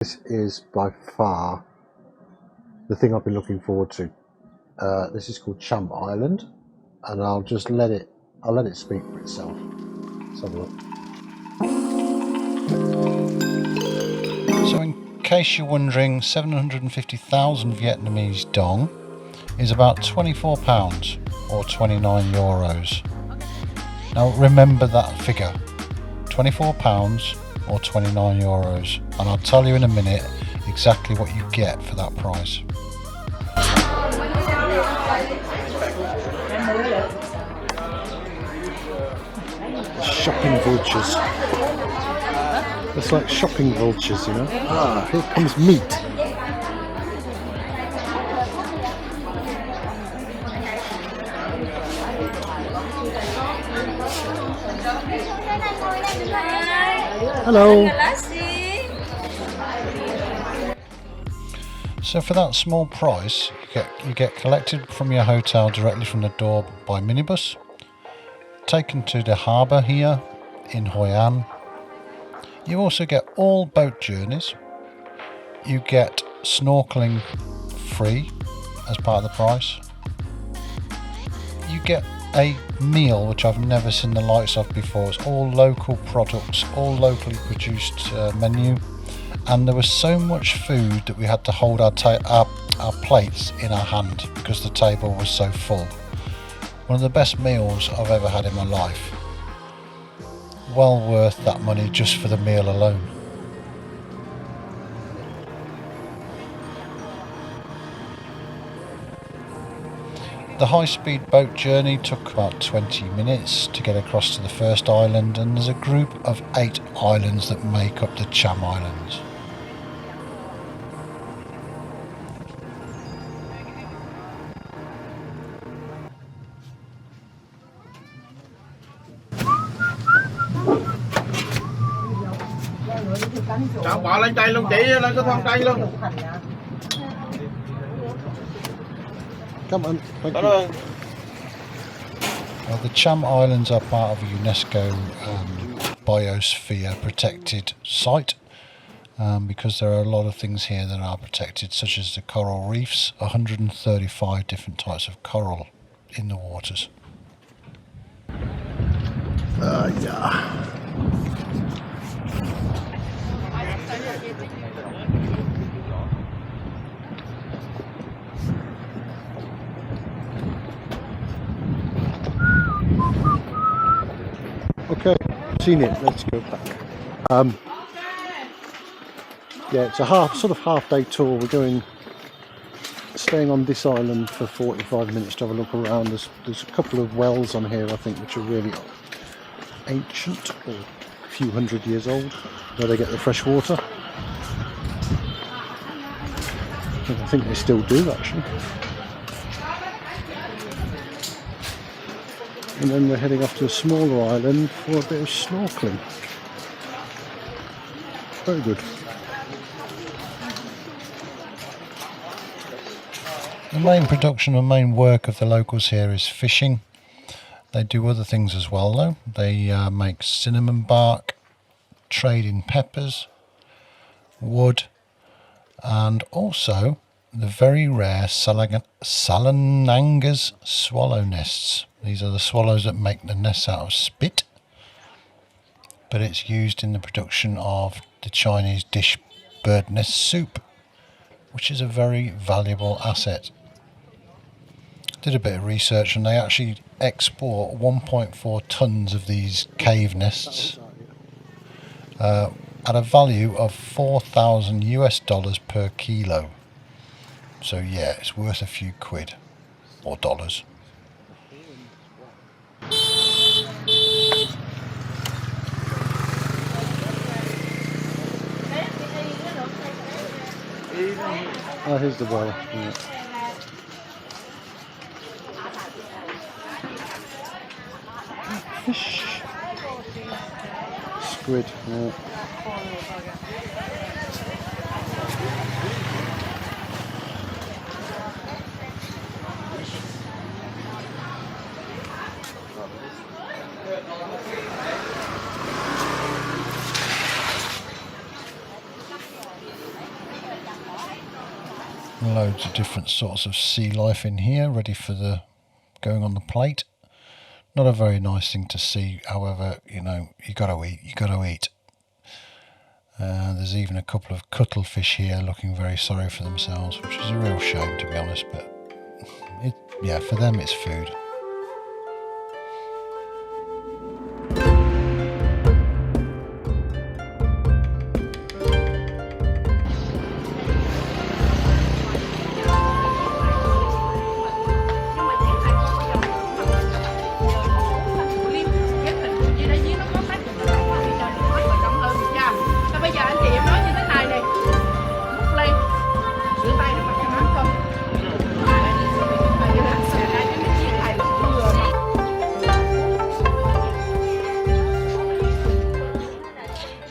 This is by far the thing I've been looking forward to. This is called Cham Island, and I'll let it speak for itself. Let's have a look. So in case you're wondering, 750,000 Vietnamese dong is about £24 or €29. Now remember that figure, £24 or €29, and I'll tell you in a minute exactly what you get for that price. Shopping vultures. It's like shopping vultures, you know. Ah, here comes meat. Hello. So for that small price, you get collected from your hotel directly from the door by minibus, taken to the harbour here in Hoi An. You also get all boat journeys. You get snorkeling free as part of the price. You get a meal which I've never seen the likes of before. It's all local products, all locally produced menu, and there was so much food that we had to hold our plates in our hand because the table was so full. One of the best meals I've ever had in my life. Well worth that money just for the meal alone. The high-speed boat journey took about 20 minutes to get across to the first island, and there's a group of 8 islands that make up the Cham Islands. Bỏ lên cây luôn chị, lên cái khoang cây luôn. Come on. Thank you. Well, the Cham Islands are part of a UNESCO biosphere protected site because there are a lot of things here that are protected, such as the coral reefs, 135 different types of coral in the waters. Yeah. Okay, seen it. Let's go back. Yeah, it's a half day tour. We're staying on this island for 45 minutes to have a look around. There's a couple of wells on here, I think, which are really ancient, or a few hundred years old, where they get the fresh water. I think they still do, actually. And then we're heading off to a smaller island for a bit of snorkeling. Very good. The main production and main work of the locals here is fishing. They do other things as well though. They make cinnamon bark, trade in peppers, wood, and also the very rare Salananga's swallow nests. These are the swallows that make the nests out of spit, but it's used in the production of the Chinese dish bird nest soup, which is a very valuable asset. Did a bit of research and they actually export 1.4 tons of these cave nests at a value of $4,000 per kilo. So yeah, it's worth a few quid or dollars. Oh, here's the well. Yeah. Fish. Squid. Yeah. Loads of different sorts of sea life in here, ready for the going on the plate. Not a very nice thing to see, however, you know, you gotta eat. There's even a couple of cuttlefish here looking very sorry for themselves, which is a real shame, to be honest, but yeah, for them it's food.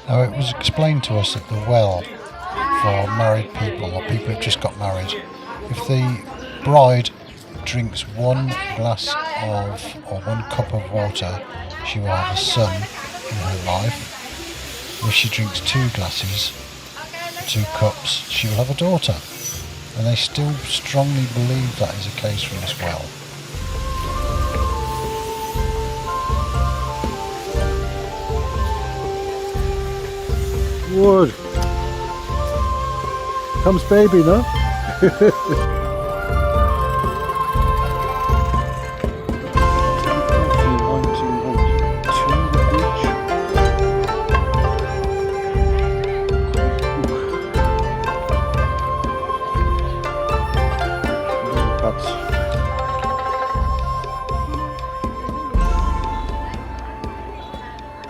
Now, it was explained to us that the well for married people or people who've just got married, if the bride drinks one glass of or one cup of water, she will have a son in her life. If she drinks 2 glasses, 2 cups, she will have a daughter. And they still strongly believe that is the case from this well. Wood. Comes baby, no?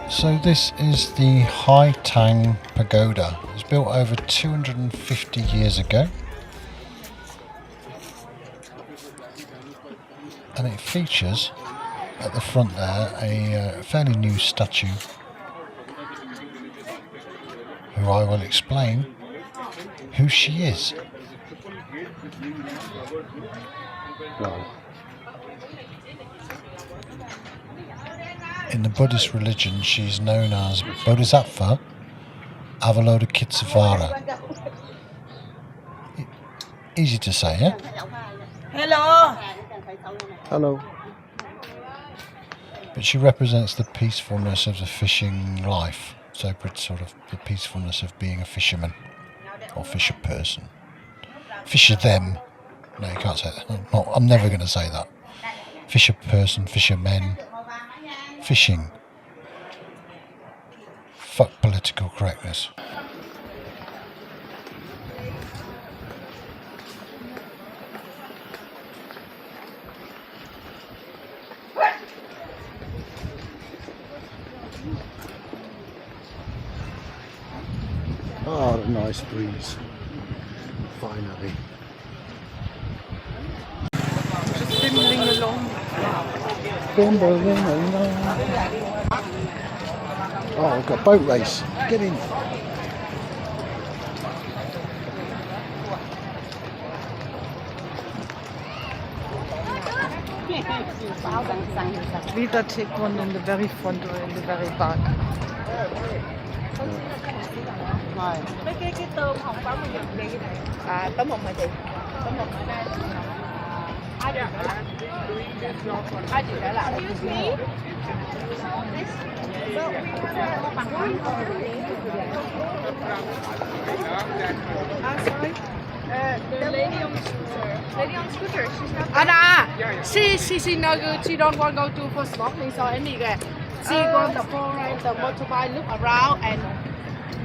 So this is the Tang Pagoda. It was built over 250 years ago. And it features at the front there a fairly new statue, who I will explain who she is. Wow. In the Buddhist religion, she's known as Bodhisattva Avalokitesvara. Easy to say, yeah? Hello. Hello. But she represents the peacefulness of the fishing life, so sort of the peacefulness of being a fisherman or fisher person. Fisher them. No, you can't say that. I'm never going to say that. Fisher person, fishermen. Fishing. Fuck political correctness. Oh, a nice breeze. Finally. Just bimbling along. Bimbling along. Oh, we've got a boat race. Get in. Either take one in the very front or in the very back. Mấy cái tôm hồng bóng mình dùng đi này. À, tôm hồng hả chị? Tôm hồng ở đây. Ai chịu trở lại? Ai chịu trở lại? Sorry. The lady on the scooter. Lady on the scooter, she's not. Anna, she no good. She don't want to go to for snorkeling or anything. She want the foreign, the motorbike look around, and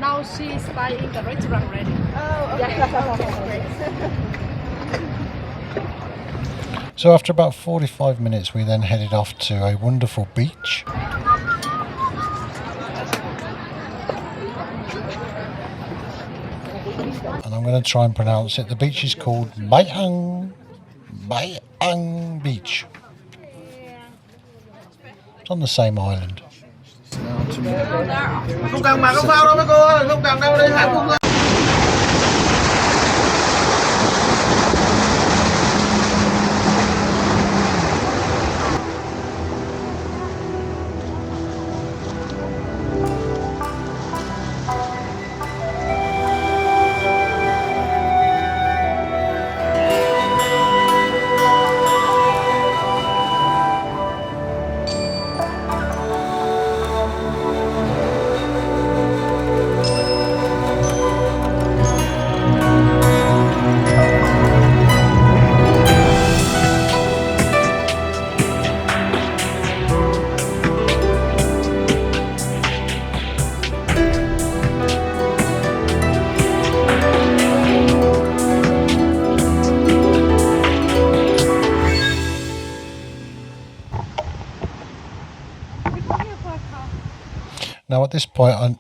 now she's buying the restaurant ready. Oh, okay. Yeah. So after about 45 minutes, we then headed off to a wonderful beach. And I'm going to try and pronounce it. The beach is called Bai Xep Beach. It's on the same island. Không cần mà không sao đâu mấy cô ơi, không cần đâu, đây hạnh phúc. Now at this point I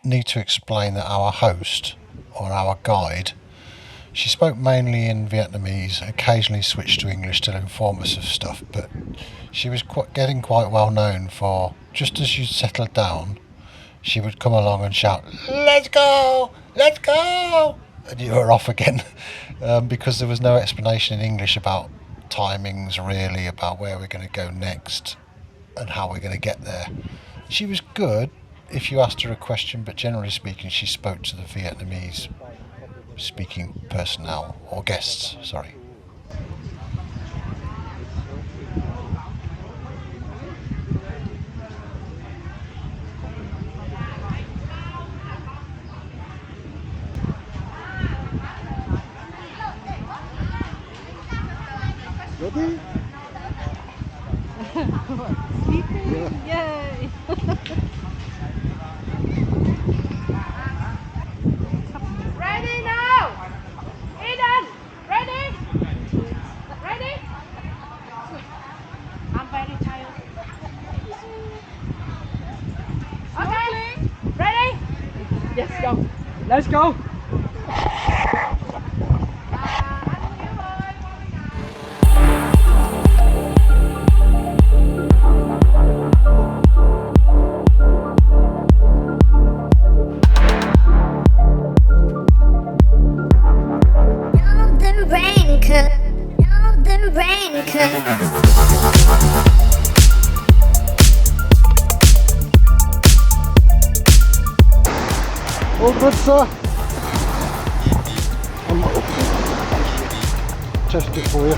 need to explain that our host, or our guide, she spoke mainly in Vietnamese, occasionally switched to English to inform us of stuff, but she was getting quite well known for, just as you settled down, she would come along and shout, "Let's go! Let's go!" And you were off again, because there was no explanation in English about timings really, about where we're going to go next and how we're going to get there. She was good if you asked her a question, but generally speaking she spoke to the Vietnamese speaking personnel, or guests, sorry. Ready? Yay! Ready now! Eden! Ready? Ready? I'm very tired. Okay? Ready? Yes, go. Let's go! All good, sir? I'm test it for you.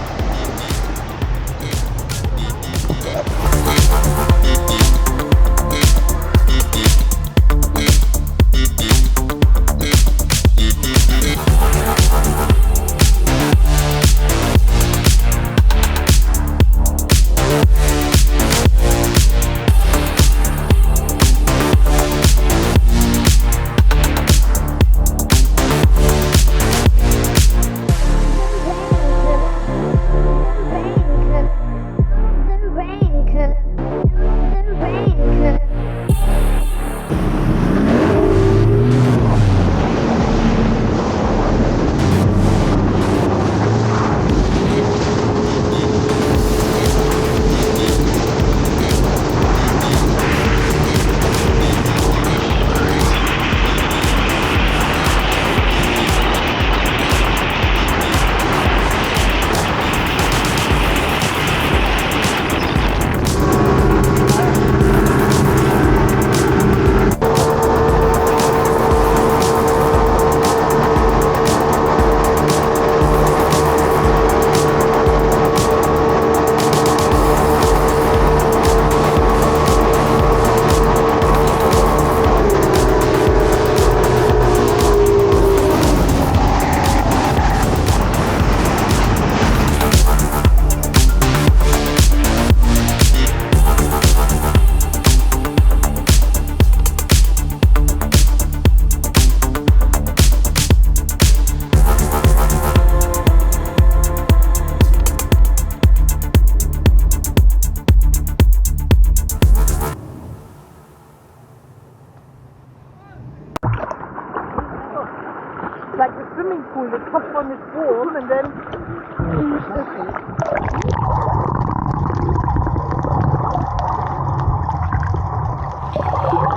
Like the swimming pool, the top one is warm and then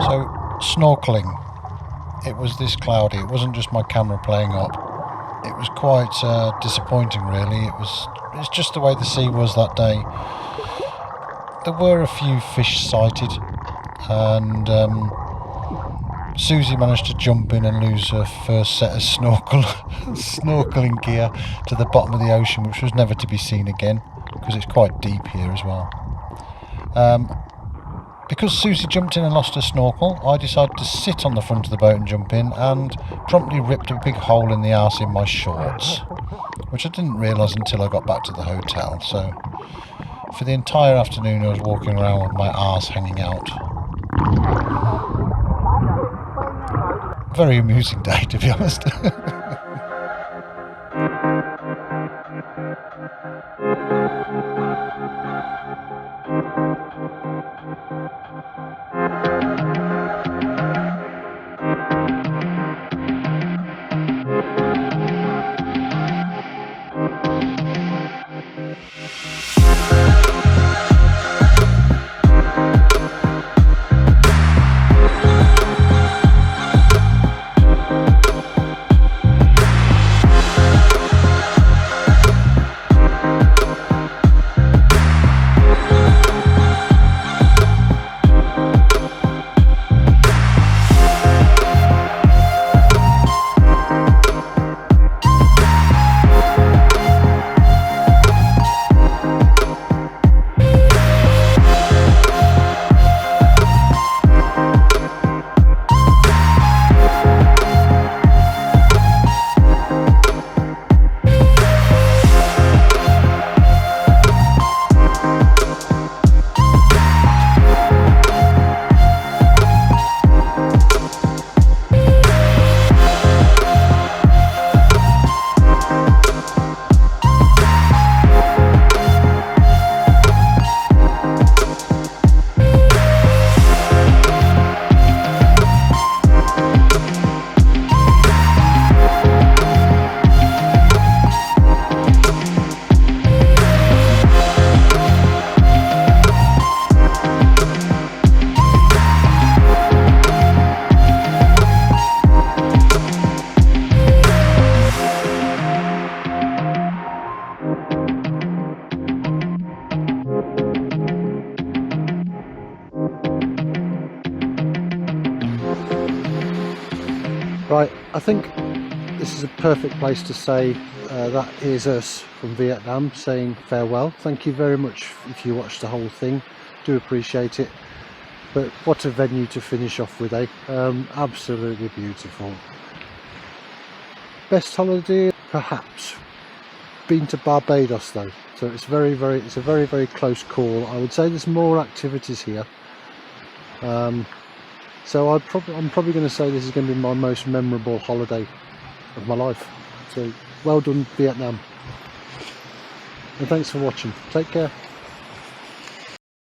So, snorkeling. It was this cloudy. It wasn't just my camera playing up. It was quite disappointing, really. It's just the way the sea was that day. There were a few fish sighted, and Susie managed to jump in and lose her first set of snorkeling gear to the bottom of the ocean, which was never to be seen again, because it's quite deep here as well. Because Susie jumped in and lost her snorkel, I decided to sit on the front of the boat and jump in, and promptly ripped a big hole in the arse in my shorts, which I didn't realise until I got back to the hotel. So for the entire afternoon I was walking around with my arse hanging out. Very amusing day, to be honest. think this is a perfect place to say that is us from Vietnam saying farewell. Thank you very much if you watched the whole thing. Do appreciate it. But what a venue to finish off with, eh? Absolutely beautiful. Best holiday, perhaps. Been to Barbados though, so it's a very close call. I would say there's more activities here. So I'm probably going to say this is going to be my most memorable holiday of my life. So well done, Vietnam. And thanks for watching. Take care.